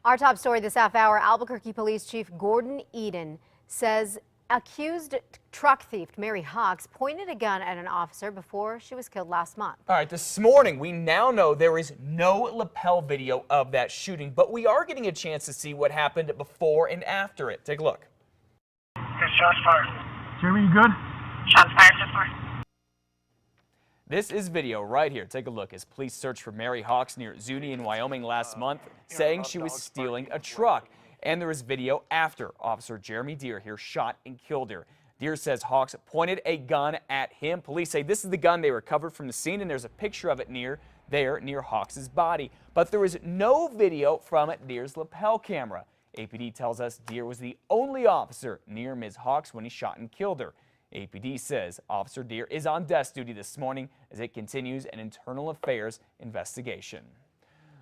Our top story this half hour, Albuquerque Police Chief Gordon Eden says accused truck thief Mary Hawks pointed a gun at an officer before she was killed last month. All right, this morning we now know there is no lapel video of that shooting, but we are getting a chance to see what happened before and after it. Take a look. Good, shots fired. Jeremy, you good? Shots fired so far. This is video right here. Take a look as police searched for Mary Hawks near Zuni in Wyoming last month, saying she was stealing a truck. And there is video after Officer Jeremy Deere here shot and killed her. Deere says Hawks pointed a gun at him. Police say this is the gun they recovered from the scene, and there's a picture of it near Hawks' body. But there is no video from Deere's lapel camera. APD tells us Deere was the only officer near Ms. Hawks when he shot and killed her. APD says Officer Deere is on desk duty this morning as it continues an internal affairs investigation.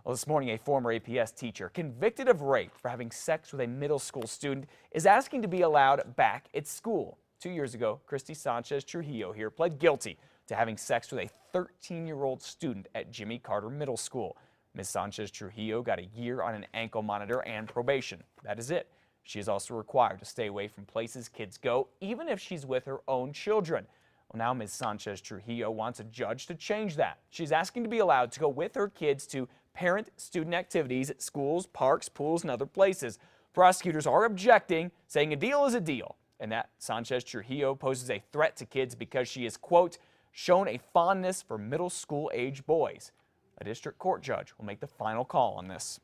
Well, this morning, a former APS teacher convicted of rape for having sex with a middle school student is asking to be allowed back at school. 2 years ago, Christy Sanchez Trujillo here pled guilty to having sex with a 13-year-old student at Jimmy Carter Middle School. Ms. Sanchez Trujillo got a year on an ankle monitor and probation. That is it. She is also required to stay away from places kids go, even if she's with her own children. Well, now Ms. Sanchez Trujillo wants a judge to change that. She's asking to be allowed to go with her kids to parent-student activities at schools, parks, pools, and other places. Prosecutors are objecting, saying a deal is a deal, and that Sanchez Trujillo poses a threat to kids because she is, quote, shown a fondness for middle school-age boys. A district court judge will make the final call on this.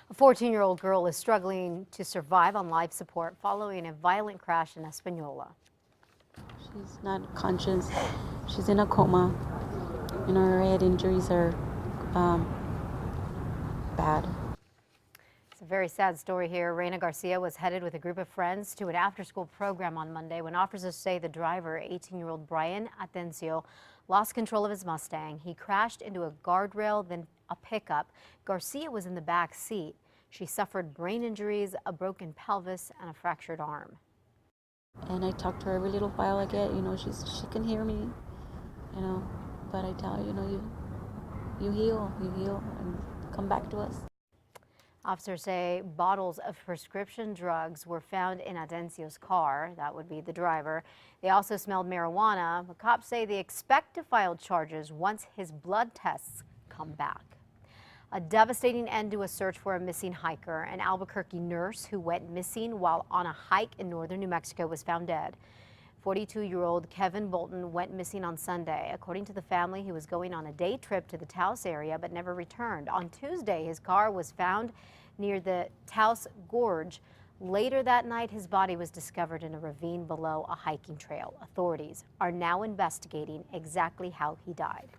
A 14-year-old girl is struggling to survive on life support following a violent crash in Espanola. She's not conscious. She's in a coma, and her head injuries are bad. It's a very sad story here. Reina Garcia was headed with a group of friends to an after-school program on Monday when officers say the driver, 18-year-old Brian Atencio, lost control of his Mustang. He crashed into a guardrail, then a pickup. Garcia was in the back seat. She suffered brain injuries, a broken pelvis, and a fractured arm. And I talk to her every little while I get, she can hear me, but I tell her, you heal, and come back to us. Officers say bottles of prescription drugs were found in Atencio's car. That would be the driver. They also smelled marijuana. The cops say they expect to file charges once his blood tests come back. A devastating end to a search for a missing hiker. An Albuquerque nurse who went missing while on a hike in northern New Mexico was found dead. 42-year-old Kevin Bolton went missing on Sunday. According to the family, he was going on a day trip to the Taos area but never returned. On Tuesday, his car was found near the Taos Gorge. Later that night, his body was discovered in a ravine below a hiking trail. Authorities are now investigating exactly how he died.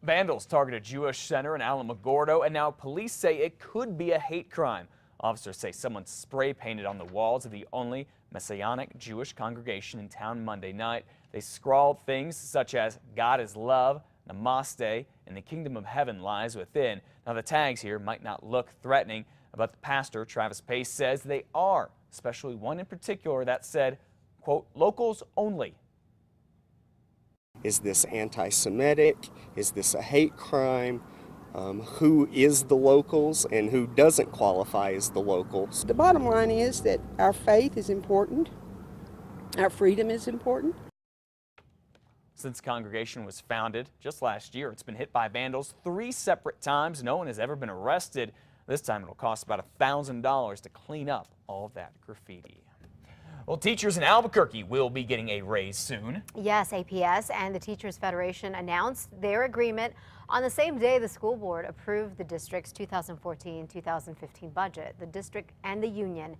Vandals target a Jewish center in Alamogordo, and now police say it could be a hate crime. Officers say someone spray painted on the walls of the only Messianic Jewish congregation in town Monday night. They scrawled things such as God is love, Namaste, and the kingdom of heaven lies within. Now the tags here might not look threatening, but the pastor, Travis Pace, says they are, especially one in particular that said, quote, locals only. Is this anti-Semitic? Is this a hate crime? Who is the locals and who doesn't qualify as the locals? The bottom line is that our faith is important, our freedom is important. Since the congregation was founded just last year, it's been hit by vandals 3 separate times. No one has ever been arrested. This time it'll cost about $1,000 to clean up all of that graffiti. Well, teachers in Albuquerque will be getting a raise soon. Yes, APS and the Teachers Federation announced their agreement on the same day the school board approved the district's 2014-2015 budget. The district and the union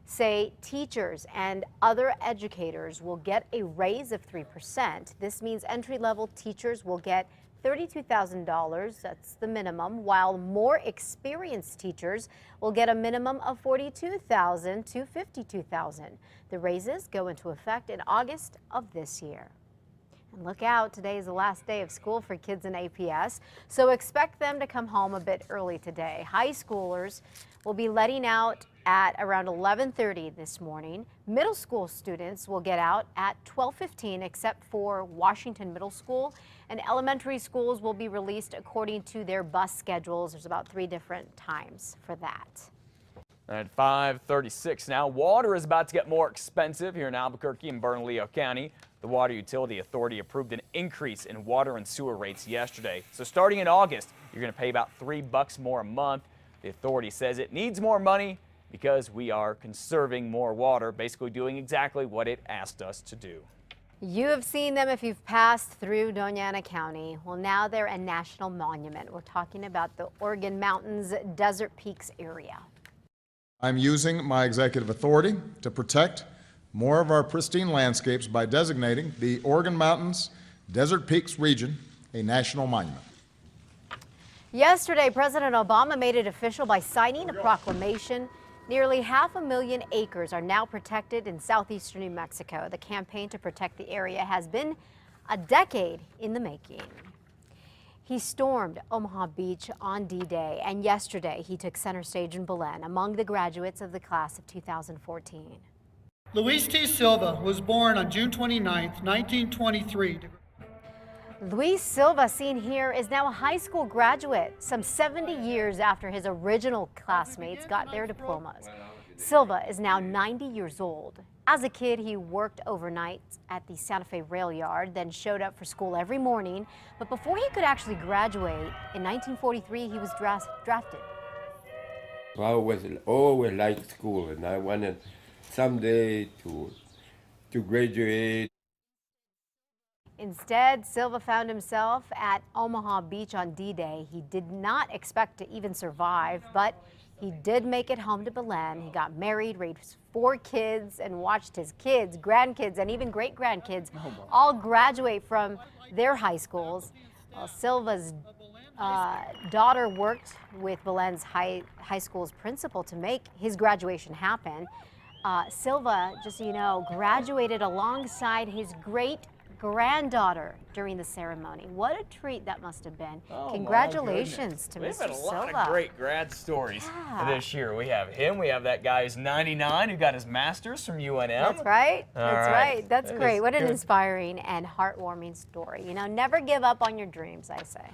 say teachers and other educators will get a raise of 3%. This means entry-level teachers will get $32,000, that's the minimum, while more experienced teachers will get a minimum of $42,000 to $52,000. The raises go into effect in August of this year. And look out, today is the last day of school for kids in APS, so expect them to come home a bit early today. High schoolers will be letting out at around 11:30 this morning. Middle school students will get out at 12:15, except for Washington Middle School, and elementary schools will be released according to their bus schedules. There's about 3 different times for that. At 5:36 now, water is about to get more expensive here in Albuquerque and Bernalillo County. The Water Utility Authority approved an increase in water and sewer rates yesterday. So starting in August, you're going to pay about $3 more a month. The authority says it needs more money because we are conserving more water, basically doing exactly what it asked us to do. You have seen them if you've passed through Doña Ana County. Well, now they're a national monument. We're talking about the Organ Mountains Desert Peaks area. I'm using my executive authority to protect more of our pristine landscapes by designating the Organ Mountains Desert Peaks region a national monument. Yesterday, President Obama made it official by signing a proclamation. Nearly 500,000 acres are now protected in southeastern New Mexico. The campaign to protect the area has been a decade in the making. He stormed Omaha Beach on D-Day, and yesterday he took center stage in Belen among the graduates of the class of 2014. Luis T. Silva was born on June 29, 1923. Luis Silva, seen here, is now a high school graduate, some 70 years after his original classmates got their diplomas. Silva is now 90 years old. As a kid, he worked overnight at the Santa Fe rail yard, then showed up for school every morning. But before he could actually graduate, in 1943, he was drafted. I always liked school, and I wanted someday to graduate. Instead, Silva found himself at Omaha Beach on D-Day. He did not expect to even survive, but he did make it home to Belen. He got married, raised 4 kids, and watched his kids, grandkids, and even great-grandkids all graduate from their high schools. Well, Silva's daughter worked with Belen's high school's principal to make his graduation happen. Silva, just so you know, graduated alongside his great-granddaughter during the ceremony. What a treat that must have been. Oh, congratulations to We've Mr. had a lot Silva. of great grad stories Yeah. this year. We have him. We have that guy who's 99 who got his master's from UNM. That's right. That's right. That's That great. is What an good. inspiring and heartwarming story. You know, never give up on your dreams, I say.